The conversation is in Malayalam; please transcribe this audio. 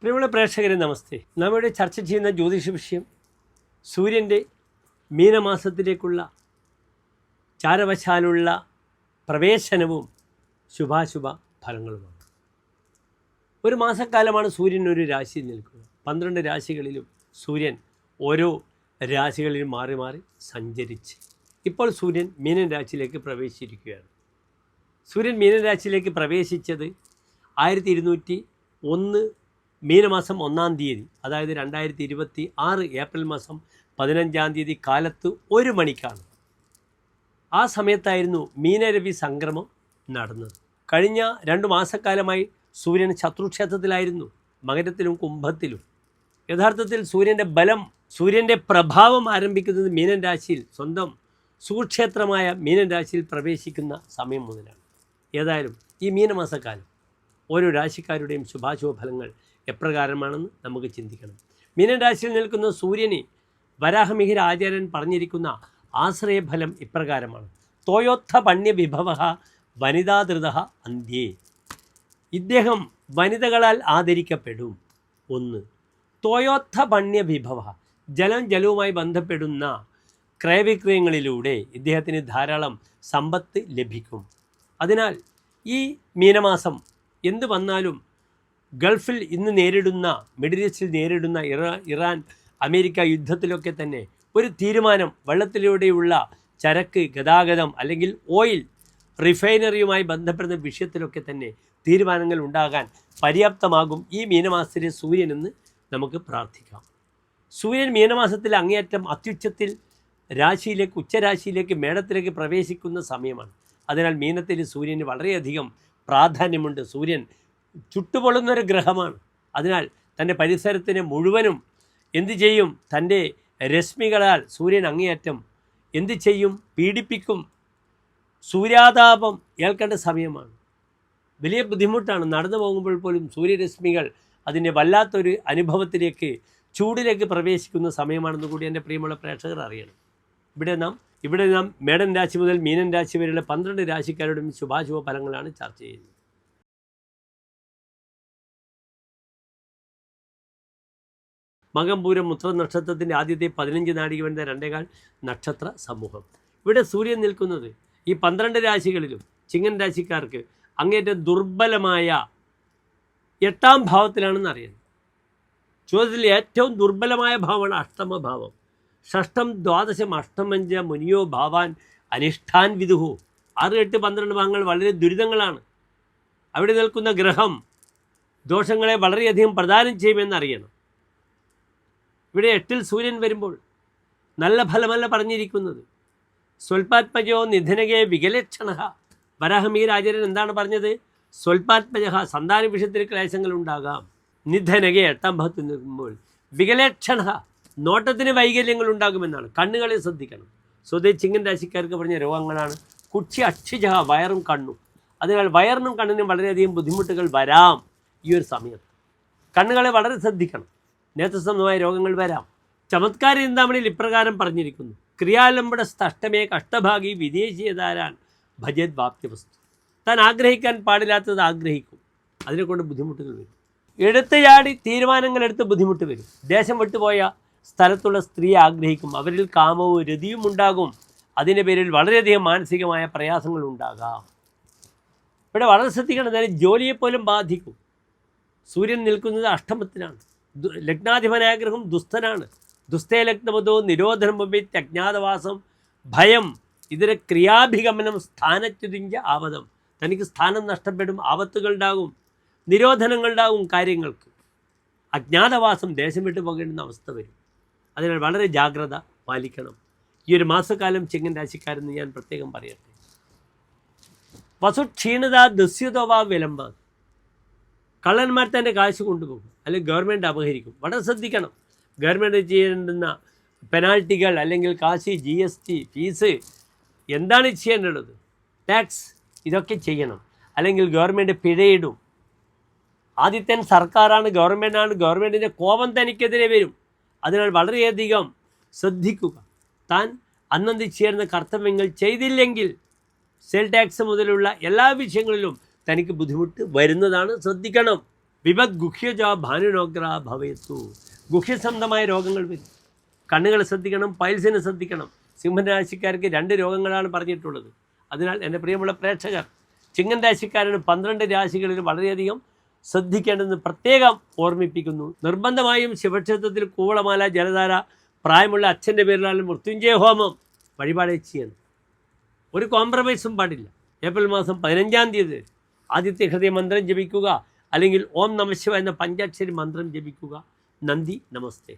പ്രിയമുള്ള പ്രേക്ഷകരെ നമസ്തേ. നമ്മുടെ ചർച്ച ചെയ്യുന്ന ജ്യോതിഷ വിഷയം സൂര്യൻ്റെ മീനമാസത്തിലേക്കുള്ള ചാരവശാലുള്ള പ്രവേശനവും ശുഭാശുഭ ഫലങ്ങളുമാണ്. ഒരു മാസക്കാലമാണ് സൂര്യൻ ഒരു രാശിയിൽ നിൽക്കുക. 12 രാശികളിലും സൂര്യൻ ഓരോ രാശികളിലും മാറി മാറി സഞ്ചരിച്ച് ഇപ്പോൾ സൂര്യൻ മീനൻ രാശിയിലേക്ക് പ്രവേശിച്ചിരിക്കുകയാണ്. സൂര്യൻ മീനൻ രാശിയിലേക്ക് പ്രവേശിച്ചത് 1201 മീനമാസം 1-ാം തീയതി, അതായത് 2026 ഏപ്രിൽ മാസം 15-ാം തീയതി കാലത്ത് 1 മണിക്കാണ്. ആ സമയത്തായിരുന്നു മീനരവി സംക്രമം നടന്നത്. കഴിഞ്ഞ 2 മാസക്കാലമായി സൂര്യൻ ശത്രുക്ഷേത്രത്തിലായിരുന്നു, മകരത്തിലും കുംഭത്തിലും. യഥാർത്ഥത്തിൽ സൂര്യൻ്റെ ബലം, സൂര്യൻ്റെ പ്രഭാവം ആരംഭിക്കുന്നത് മീനൻ രാശിയിൽ, സ്വന്തം സുക്ഷേത്രമായ മീനൻ രാശിയിൽ പ്രവേശിക്കുന്ന സമയം മുതലാണ്. ഏതായാലും ഈ മീനമാസക്കാലം ഓരോ രാശിക്കാരുടെയും ശുഭാശുഭ ഫലങ്ങൾ എപ്രകാരമാണെന്ന് നമുക്ക് ചിന്തിക്കണം. മീനൻ രാശിയിൽ നിൽക്കുന്ന സൂര്യന് വരാഹമിഹിര ആചാര്യൻ പറഞ്ഞിരിക്കുന്ന ആശ്രയഫലം ഇപ്രകാരമാണ്: തോയോത്ഥ പണ്യ വിഭവ വനിതാധൃത അന്ത്യേ. ഇദ്ദേഹം വനിതകളാൽ ആദരിക്കപ്പെടും. 1. തോയോത്ഥ പണ്യ വിഭവ, ജലവുമായി ബന്ധപ്പെടുന്ന ക്രയവിക്രയങ്ങളിലൂടെ ഇദ്ദേഹത്തിന് ധാരാളം സമ്പത്ത് ലഭിക്കും. അതിനാൽ ഈ മീനമാസം എന്ത് വന്നാലും ഗൾഫിൽ ഇന്ന് നേരിടുന്ന, മിഡിൽ ഈസ്റ്റിൽ നേരിടുന്ന ഇറാൻ അമേരിക്ക യുദ്ധത്തിലൊക്കെ തന്നെ ഒരു തീരുമാനം, വെള്ളത്തിലൂടെയുള്ള ചരക്ക് ഗതാഗതം അല്ലെങ്കിൽ ഓയിൽ റിഫൈനറിയുമായി ബന്ധപ്പെടുന്ന വിഷയത്തിലൊക്കെ തന്നെ തീരുമാനങ്ങൾ ഉണ്ടാകാൻ പര്യാപ്തമാകും ഈ മീനമാസത്തിലെ സൂര്യനെന്ന് നമുക്ക് പ്രാർത്ഥിക്കാം. സൂര്യൻ മീനമാസത്തിൽ അങ്ങേയറ്റം അത്യുച്ചത്തിൽ രാശിയിലേക്ക്, ഉച്ചരാശിയിലേക്ക്, മേടത്തിലേക്ക് പ്രവേശിക്കുന്ന സമയമാണ്. അതിനാൽ മീനത്തിൽ സൂര്യന് വളരെയധികം പ്രാധാന്യമുണ്ട്. സൂര്യൻ ചുട്ടുപൊള്ളുന്നൊരു ഗ്രഹമാണ്. അതിനാൽ തൻ്റെ പരിസരത്തിനെ മുഴുവനും എന്തു ചെയ്യും? തൻ്റെ രശ്മികളാൽ സൂര്യൻ അങ്ങേയറ്റം എന്ത് ചെയ്യും? പീഡിപ്പിക്കും. സൂര്യാതാപം ഏൽക്കേണ്ട സമയമാണ്. വലിയ ബുദ്ധിമുട്ടാണ്. നടന്നു പോകുമ്പോൾ പോലും സൂര്യരശ്മികൾ അതിൻ്റെ വല്ലാത്തൊരു അനുഭവത്തിലേക്ക്, ചൂടിലേക്ക് പ്രവേശിക്കുന്ന സമയമാണെന്ന് കൂടി എൻ്റെ പ്രിയമുള്ള പ്രേക്ഷകർ അറിയണം. ഇവിടെ നാം മേടൻ രാശി മുതൽ മീനൻ രാശി വരെയുള്ള 12 രാശിക്കാരുടെയും ശുഭാശുഭ ഫലങ്ങളാണ് ചർച്ച ചെയ്യുന്നത്. മകം പൂരം ഉത്ര നക്ഷത്രത്തിൻ്റെ ആദ്യത്തെ 15 നാഴിക വരുന്ന 2.25 നക്ഷത്ര സമൂഹം. ഇവിടെ സൂര്യൻ നിൽക്കുന്നത് ഈ 12 രാശികളിലും ചിങ്ങൻ രാശിക്കാർക്ക് അങ്ങേറ്റം ദുർബലമായ 8-ാം ഭാവത്തിലാണെന്ന് അറിയുന്നത്. ചോദ്യത്തിൽ ഏറ്റവും ദുർബലമായ ഭാവമാണ് അഷ്ടമഭാവം. ഷഷ്ടം ദ്വാദശം അഷ്ടമഞ്ച മുനിയോ ഭാവാൻ അനിഷ്ഠാൻ വിദുഹു. 6, 8, 12 ഭാവങ്ങൾ വളരെ ദുരിതങ്ങളാണ്. അവിടെ നിൽക്കുന്ന ഗ്രഹം ദോഷങ്ങളെ വളരെയധികം പ്രദാനം ചെയ്യുമെന്നറിയണം. ഇവിടെ 8-ൽ സൂര്യൻ വരുമ്പോൾ നല്ല ഫലമല്ല പറഞ്ഞിരിക്കുന്നത്. സ്വൽപാത്മജോ നിധനകേ വികലക്ഷണ. വരാഹമിഹിര ആചാര്യൻ എന്താണ് പറഞ്ഞത്? സ്വൽപാത്മജ, സന്താന വിഷയത്തിൽ ക്ലേശങ്ങൾ ഉണ്ടാകാം. നിധനകെ 8-ാം ഭാവത്തിൽ നിൽക്കുമ്പോൾ വികലക്ഷണ, നോട്ടത്തിന് വൈകല്യങ്ങൾ ഉണ്ടാകുമെന്നാണ്. കണ്ണുകളെ ശ്രദ്ധിക്കണം. സ്വതേ ചിങ്ങൻ രാശിക്കാർക്ക് പറഞ്ഞ രോഗങ്ങളാണ് കുക്ഷി, അക്ഷിജ, വയറും കണ്ണും. അതിനാൽ വയറിനും കണ്ണിനും വളരെയധികം ബുദ്ധിമുട്ടുകൾ വരാം ഈ ഒരു സമയത്ത്. കണ്ണുകളെ വളരെ ശ്രദ്ധിക്കണം. നേത്രസംബന്ധമായ രോഗങ്ങൾ വരാം. ചമത്കാര ചിന്താമണിയിൽ ഇപ്രകാരം പറഞ്ഞിരിക്കുന്നു: ക്രിയാലംബട സ്തഷ്ടമേ കഷ്ടഭാഗി വിദേശീയതാരാൻ ഭജത് വാപ്യവസ്തു. താൻ ആഗ്രഹിക്കാൻ പാടില്ലാത്തത് ആഗ്രഹിക്കും. അതിനെക്കൊണ്ട് ബുദ്ധിമുട്ടുകൾ വരും. എടുത്ത് ചാടി തീരുമാനങ്ങളെടുത്ത് ബുദ്ധിമുട്ട് വരും. ദേശം വിട്ടുപോയ സ്ഥലത്തുള്ള സ്ത്രീയെ ആഗ്രഹിക്കും. അവരിൽ കാമവും രതിയും ഉണ്ടാകും. അതിൻ്റെ പേരിൽ വളരെയധികം മാനസികമായ പ്രയാസങ്ങൾ ഉണ്ടാകാം. ഇവിടെ വളരെ ശ്രദ്ധിക്കണം. അതായത് ജോലിയെപ്പോലും ബാധിക്കും. സൂര്യൻ നിൽക്കുന്നത് അഷ്ടമത്തിലാണ്. ലഗ്നാധിപനായ ഗ്രഹം ദുസ്ഥനാണ്. ദുസ്ഥേ ലഗ്നമതോ നിരോധനം ഉപയോഗിച്ച് അജ്ഞാതവാസം ഭയം ഇതര ക്രിയാഭിഗമനം സ്ഥാനച്യുതിഞ്ച ആപദം. തനിക്ക് സ്ഥാനം നഷ്ടപ്പെടും, ആപത്തുകളുണ്ടാകും, നിരോധനങ്ങളുണ്ടാകും കാര്യങ്ങൾക്ക്. അജ്ഞാതവാസം, ദേശം വിട്ടു പോകേണ്ടുന്ന അവസ്ഥ വരും. അതിനാൽ വളരെ ജാഗ്രത പാലിക്കണം ഈ ഒരു മാസക്കാലം ചിങ്ങൻ രാശിക്കാരെന്ന് ഞാൻ പ്രത്യേകം പറയട്ടെ. വസു ക്ഷീണത ദസ്യുതോവാ വിലംബ. കള്ളന്മാർ തൻ്റെ കാശ് കൊണ്ടുപോകും, അല്ലെങ്കിൽ ഗവൺമെൻറ് അപഹരിക്കും. വളരെ ശ്രദ്ധിക്കണം. ഗവൺമെൻറ് ചെയ്യേണ്ടുന്ന പെനാൽറ്റികൾ അല്ലെങ്കിൽ കാശ്, GST, ഫീസ്, എന്താണ് ചെയ്യേണ്ടത്, ടാക്സ്, ഇതൊക്കെ ചെയ്യണം. അല്ലെങ്കിൽ ഗവൺമെൻറ് പിഴയിടും. ആദ്യത്തെ സർക്കാരാണ്, ഗവൺമെൻറ്റാണ്. ഗവൺമെൻറ്റിൻ്റെ കോപം തനിക്കെതിരെ വരും. അതിനാൽ വളരെയധികം ശ്രദ്ധിക്കുക. താൻ അന്നന്ന് ചേർന്ന കർത്തവ്യങ്ങൾ ചെയ്തില്ലെങ്കിൽ സെൽ ടാക്സ് മുതലുള്ള എല്ലാ വിഷയങ്ങളിലും തനിക്ക് ബുദ്ധിമുട്ട് വരുന്നതാണ്. ശ്രദ്ധിക്കണം. വിപത് ഗുഹ്യജ ഭാനുനോഗ്ര ഭവയത്തു. ഗുഹ്യസംബന്ധമായ രോഗങ്ങൾ വരും. കണ്ണുകൾ ശ്രദ്ധിക്കണം, പൈൽസിനെ ശ്രദ്ധിക്കണം. സിംഹൻ രാശിക്കാർക്ക് 2 രോഗങ്ങളാണ് പറഞ്ഞിട്ടുള്ളത്. അതിനാൽ എൻ്റെ പ്രിയമുള്ള പ്രേക്ഷകർ, ചിങ്ങൻ രാശിക്കാരാണ് 12 രാശികളിൽ വളരെയധികം ശ്രദ്ധിക്കേണ്ടതെന്ന് പ്രത്യേകം ഓർമ്മിപ്പിക്കുന്നു. നിർബന്ധമായും ശിവക്ഷേത്രത്തിൽ കൂവളമാല, ജലധാര, പ്രായമുള്ള അച്ഛൻ്റെ പേരിലാണ് മൃത്യുഞ്ജയ ഹോമം വഴിപാട് ചെയ്യണം. ഒരു കോംപ്രമൈസും പാടില്ല. ഏപ്രിൽ മാസം 15-ാം തീയതി ആദ്യത്തെ ഹൃദയ മന്ത്രം ജപിക്കുക, അല്ലെങ്കിൽ ഓം നമഃശിവായ എന്ന പഞ്ചാക്ഷരി മന്ത്രം ജപിക്കുക. നന്ദി, നമസ്തേ.